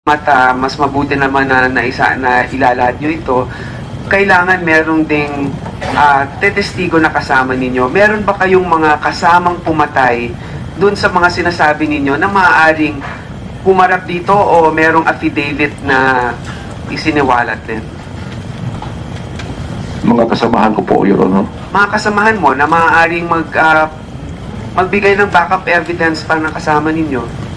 mas mabuti naman na ilalahad nyo ito, kailangan merong ding tetestigo na kasama ninyo. Meron ba kayong mga kasamang pumatay dun sa mga sinasabi ninyo na maaaring humarap dito o merong affidavit na isiniwalat din? Mga kasamahan ko po, Your Honor. Mga kasamahan mo na maaaring magbigay ng backup evidence para nakasama ninyo?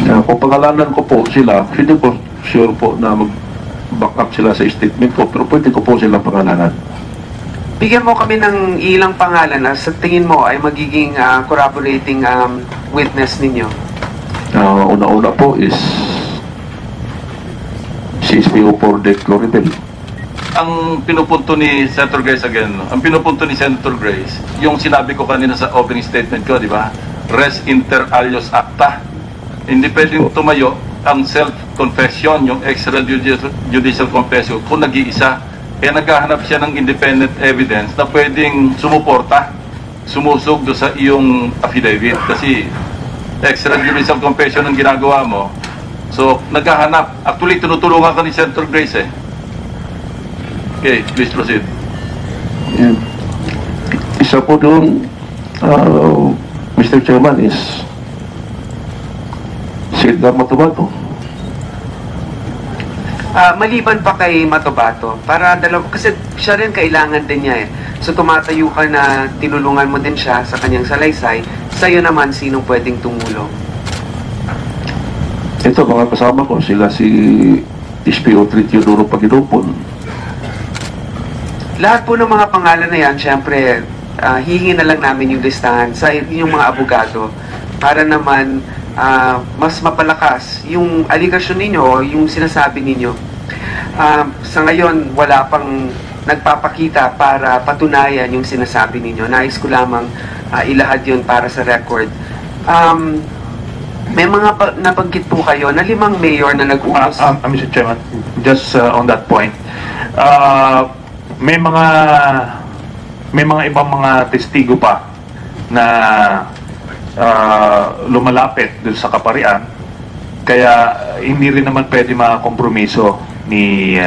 Kung pangalanan ko po sila, hindi po sure po na mag-back up sila sa statement ko, pero pwede ko po silang pangalanan. Bigyan mo kami ng ilang pangalan na sa tingin mo ay magiging corroborating witness ninyo. Una-una po is CSPO4 de Cloribel. Ang pinupunto ni Senator Grace again, ang pinupunto ni Senator Grace, yung sinabi ko kanina sa opening statement ko, di ba? Res inter alios acta. Hindi pwedeng tumayo ang self-confession, yung extrajudicial confession, kung nag-iisa. Kaya naghahanap siya ng independent evidence na pwedeng sumuporta, sumusog do sa iyong affidavit. Kasi extrajudicial confession ang ginagawa mo. So, naghahanap. Actually, tinutulungan ka ni Senator Grace eh. Okay, please proceed. And isa po doon, Mr. Chairman, is si Edgar Matubato. Maliban pa kay Matubato, para kasi siya rin kailangan din niya eh. So tumatayo ka na tinulungan mo din siya sa kanyang salaysay, sa'yo naman sinong pwedeng tumulong? Ito, mga kasama ko, sila si SPO3 Teodoro Pagidopon. Lahat po ng mga pangalan na yan, syempre, hihingi na lang namin yung listahan sa inyong mga abogado para naman mas mapalakas yung aligasyon ninyo o yung sinasabi ninyo. Sa ngayon, wala pang nagpapakita para patunayan yung sinasabi ninyo. Nais ko lamang ilahad yun para sa record. May mga nabanggit po kayo na 5 mayor na nag-utos. Mr. Chairman, just on that point, may mga ibang mga testigo pa na lumalapit dun sa kaparian, kaya hindi rin naman pwede makakompromiso ni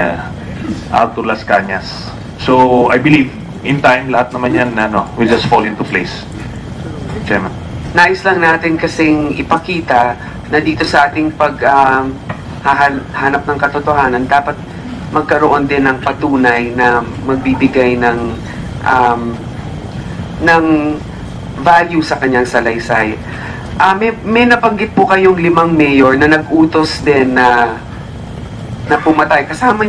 Arthur Las Cañas. So I believe in time lahat naman yan will just fall into place, Chairman. Nais lang natin kasing ipakita na dito sa ating hanap ng katotohanan, dapat magkaroon din ng patunay na magbibigay ng value sa kanyang salaysay. May nabanggit po kayong 5 mayor na nag-utos din na pumatay kasama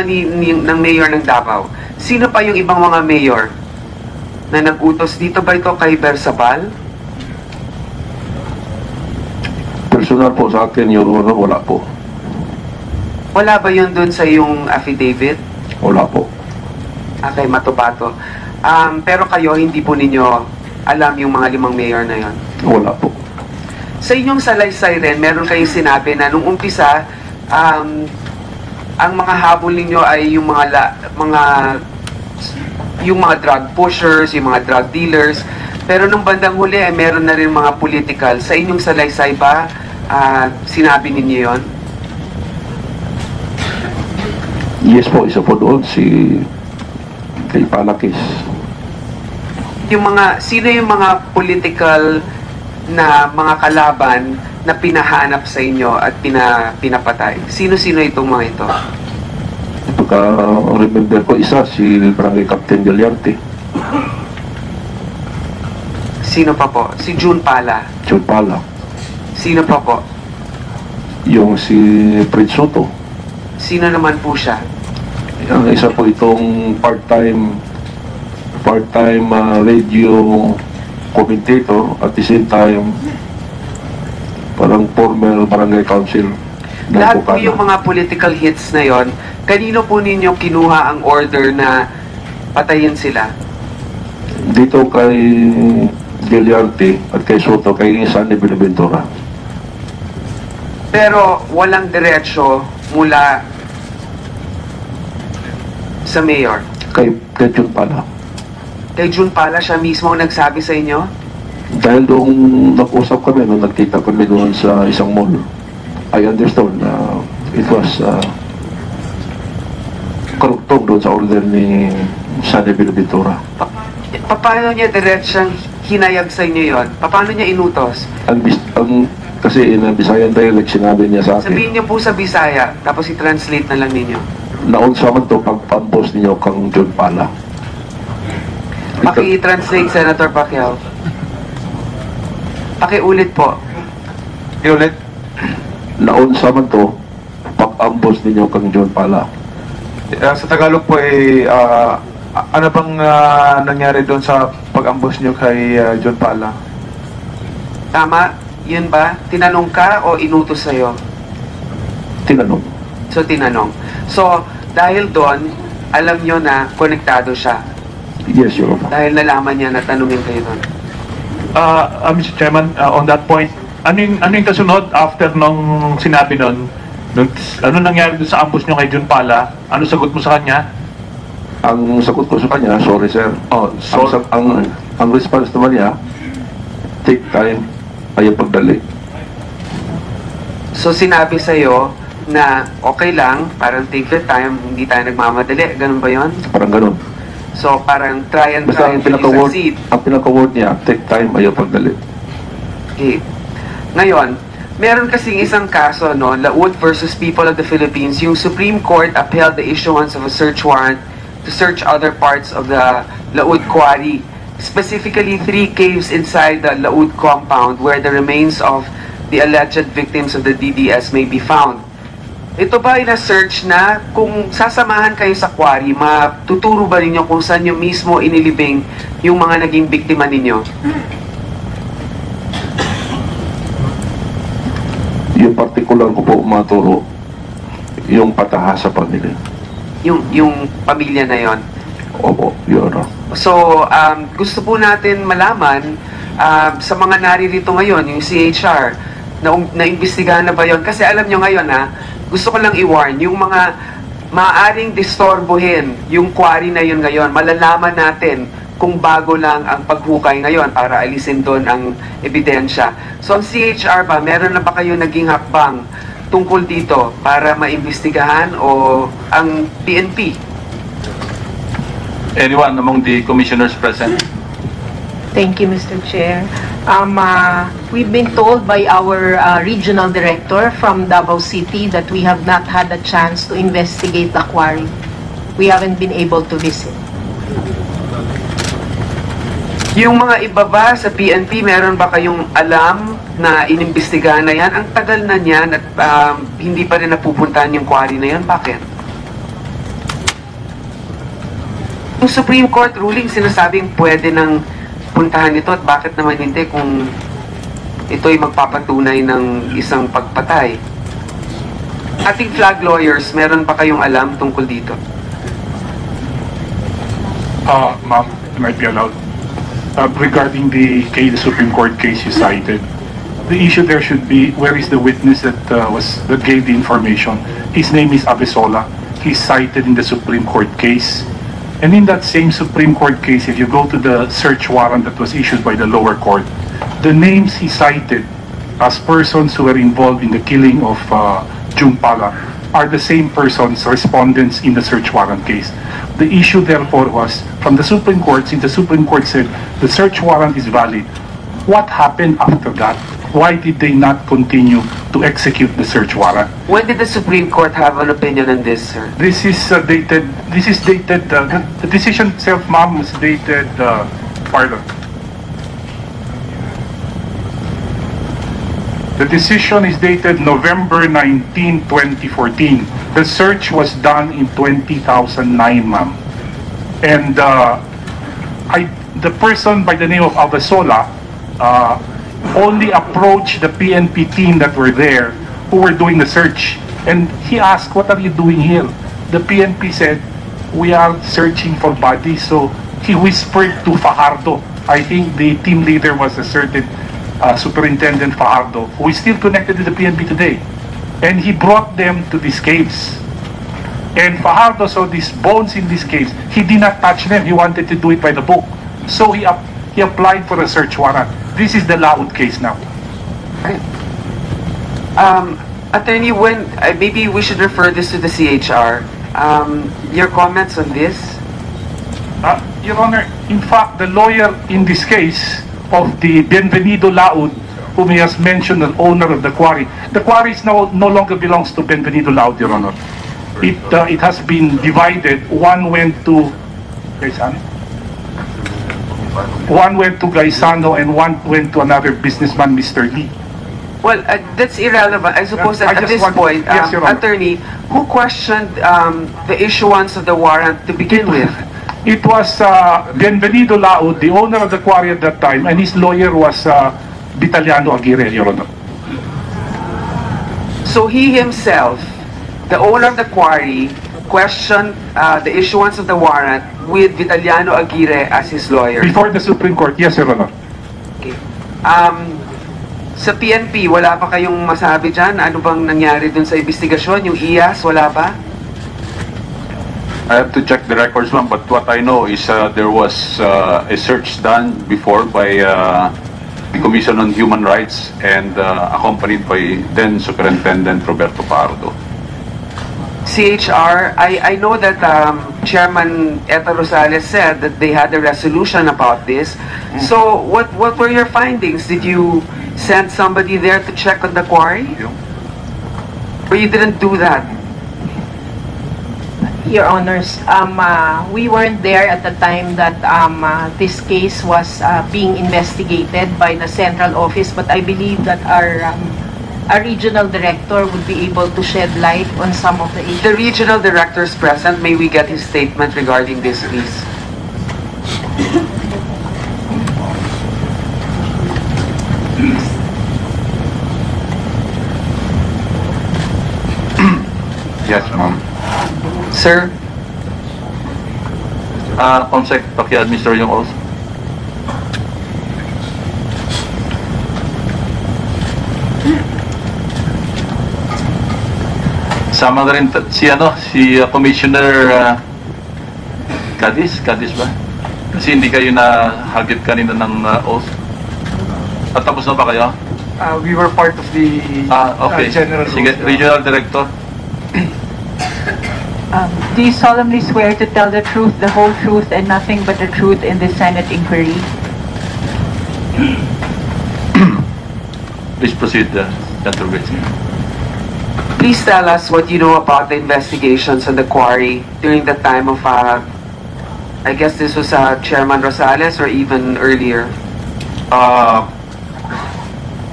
ng mayor ng Davao. Sino pa yung ibang mga mayor na nag-utos dito? Ba ito kay Bersabal? Personal po sa akin, Your Honor, wala po. Wala ba yun dun sa yung affidavit? Wala po. Kay Matubato. Pero kayo, hindi po ninyo alam yung mga 5 mayor na yon? Wala po. Sa inyong salaysay rin, meron kayong sinabi na nung umpisa, ang mga habol ninyo ay yung mga drug pushers, yung mga drug dealers. Pero nung bandang huli ay meron na rin mga political. Sa inyong salaysay ba, sinabi ninyo yon? Yes po, isa po doon si kay Palakis. Sino yung mga political na mga kalaban na pinahanap sa inyo at pinapatay? Sino-sino itong mga ito? Pagka-remember ko, isa si Barangay Captain Galiarte. Sino pa po? Si June Pala. June Pala. Sino pa po? Yung si Fred Soto. Sino naman po siya? Ang isa po itong part-time radio commentator, at the same time parang former barangay council. Lahat po yung mga political hits na yon, kanino po ninyo kinuha ang order na patayin sila? Dito kay Galiarte at kay Soto, kay Sunny Benaventura. Pero walang diretsyo mula sa mayor. Kay June Pala. Kay June Pala, siya mismo ang nagsabi sa inyo? Dahil doon nag-usap kami, nung nagkita kami doon sa isang mall, I understood na it was karugtong doon sa order ni Sunny Bilobitura. Paano niya diretsang hinayag sa inyo yon? Paano niya inutos? Kasi in Visayan dialect, sinabi niya sa akin, Sabihin niyo po sa Bisaya, tapos i-translate na lang ninyo. naunsa man to pagpampos ninyo kang John Pala. Paki-translate, Senator Pacquiao. Paki-ulit po. Iulit. Naunsa man to pag-ambos ninyo kang John Pala. Sa Tagalog po ano bang nangyari doon sa pag-ambush nyo kay John Pala? Tama? Yun ba? Tinanong ka o inutos sa'yo? Tinanong. So, tinanong. So, dahil doon, alam nyo na konektado siya. Yes, Your Honor. Dahil nalaman niya na tanungin kayo doon. Mr. Chairman, on that point, ano yung kasunod after nung sinabi nun? Ano nangyari doon sa ambush nyo kay John Pala? Ano sagot mo sa kanya? Ang sagot ko sa kanya, sorry sir. Ang response naman niya, take time, ayaw pagdali. So, sinabi sa'yo na okay lang, parang take your time, hindi tayo nagmamadali. Ganun ba yon? Parang ganun. So, parang try and Basta try ang until you pinaka-word, succeed. niya, take time, ayaw pagdali. Okay. Ngayon, meron kasing isang kaso, no, Laud versus People of the Philippines. Yung Supreme Court upheld the issuance of a search warrant to search other parts of the Laud Quarry. Specifically, 3 caves inside the Laud compound where the remains of the alleged victims of the DDS may be found. Ito ba ay na-search na kung sasamahan kayo sa quarry, matuturo ba ninyo kung saan nyo mismo inilibing yung mga naging biktima ninyo? Yung particular ko po maturo, yung pataha sa pamilya. Yung pamilya na yon. Opo, Your Honor. So, gusto po natin malaman sa mga naririto ngayon, yung CHR, naimbestigahan na ba yon? Kasi alam nyo ngayon, gusto ko lang i-warn, yung mga maaaring distorbohin yung quarry na yun ngayon, malalaman natin kung bago lang ang paghukay ngayon para alisin doon ang ebidensya. So, ang CHR ba, meron na ba kayo naging hakbang tungkol dito para maimbestigahan o ang PNP? Anyone among the commissioners present? Thank you, Mr. Chair. We've been told by our regional director from Davao City that we have not had a chance to investigate the quarry. We haven't been able to visit. Yung mga iba ba sa PNP, meron ba kayong alam na inimbestigahan na yan? Ang tagal na niyan at hindi pa rin napupuntahan yung quarry na yan. Bakit? Yung Supreme Court ruling sinasabing pwede nang puntahan ito at bakit naman hindi kung ito'y magpapatunay ng isang pagpatay? Ating flag lawyers, meron pa kayong alam tungkol dito? Ma'am, might be allowed. Regarding the Supreme Court case you cited, the issue there should be, where is the witness that gave the information? His name is Abesola. He's cited in the Supreme Court case. And in that same Supreme Court case, if you go to the search warrant that was issued by the lower court, the names he cited as persons who were involved in the killing of June Pala are the same persons, respondents in the search warrant case. The issue therefore was, from the Supreme Court, since the Supreme Court said the search warrant is valid, what happened after that? Why did they not continue to execute the search warrant? When did the Supreme Court have an opinion on this, sir? This is dated, the decision itself, ma'am, was dated, pardon. The decision is dated November 19, 2014. The search was done in 2009, ma'am. And the person by the name of Abesola only approached the PNP team that were there who were doing the search. And he asked, what are you doing here? The PNP said, we are searching for bodies. So he whispered to Fajardo. I think the team leader was a certain Superintendent Fajardo, who is still connected to the PNP today. And he brought them to these caves. And Fajardo saw these bones in these caves. He did not touch them. He wanted to do it by the book. So he applied for a search warrant. This is the Laud case now. Attorney, maybe we should refer this to the CHR. Your comments on this? Your Honor, in fact, the lawyer in this case of the Benvenido Laud, whom he has mentioned, the owner of the quarry is now no longer belongs to Benvenido Laud, Your Honor. It has been divided. One went to Gaisano and one went to another businessman, Mr. Lee. Well, that's irrelevant. I suppose at this point, Yes, Your Honor. Attorney, who questioned the issuance of the warrant to begin with? It was Benvenido Laud, the owner of the quarry at that time, and his lawyer was Vitaliano Aguirre, Your Honor. So he himself, the owner of the quarry, questioned the issuance of the warrant with Vitaliano Aguirre as his lawyer. Before the Supreme Court, yes, Your Honor. Okay. Sa PNP, wala pa kayong masabi dyan? Ano bang nangyari dun sa investigasyon? Yung IAS, wala pa? I have to check the records, ma'am, but what I know is there was a search done before by the Commission on Human Rights and accompanied by then Superintendent Roberto Pardo. CHR, I know that Chairman Eta Rosales said that they had a resolution about this. So what were your findings? Did you send somebody there to check on the quarry? Or you didn't do that? Your Honors, we weren't there at the time that this case was being investigated by the central office, but I believe that our regional director would be able to shed light on some of the issues. The regional director is present. May we get his statement regarding this, please? Yes, ma'am. Sir? Comsec, paki-administer yung oath. Sama na rin si Commissioner Cadiz ba? Kasi hindi kayo nahagip kanina ng oath. At tapos na ba kayo? We were part of the Okay. general Sige, rules. Regional Director. Do you solemnly swear to tell the truth, the whole truth, and nothing but the truth in the Senate inquiry? Please proceed, Senator Grace. Please tell us what you know about the investigations on the quarry during the time of, I guess this was Chairman Rosales or even earlier.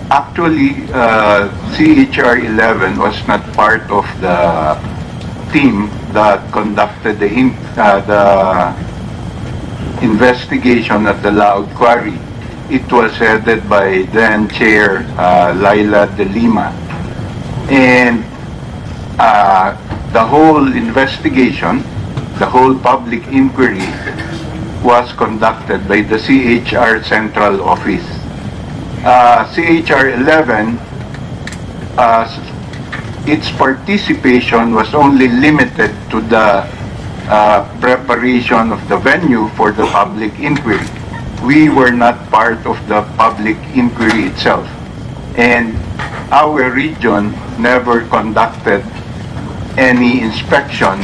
Actually, CHR 11 was not part of the team that conducted the investigation at the Laud Quarry. It was headed by then Chair Laila de Lima. And the whole investigation, the whole public inquiry was conducted by the CHR Central Office. CHR 11, its participation was only limited to the preparation of the venue for the public inquiry. We were not part of the public inquiry itself. And our region never conducted any inspection.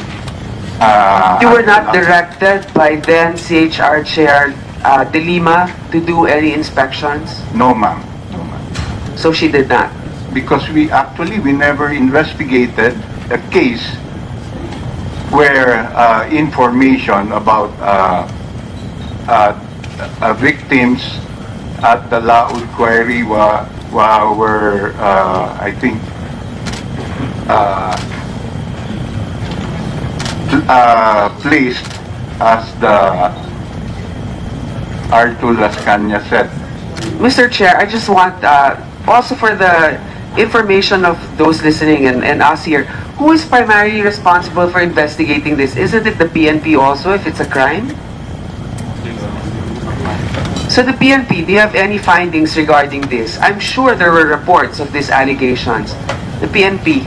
You were not directed by then CHR Chair De Lima to do any inspections? No, ma'am. No, ma'am. So she did not? Because we never investigated a case where information about victims at the Laud Quarry were I think, placed as the Arturo Las Cañas said. Mr. Chair, I just want, also for the information of those listening and us here, who is primarily responsible for investigating this? Isn't it the PNP also if it's a crime? So the PNP, do you have any findings regarding this? I'm sure there were reports of these allegations. The PNP,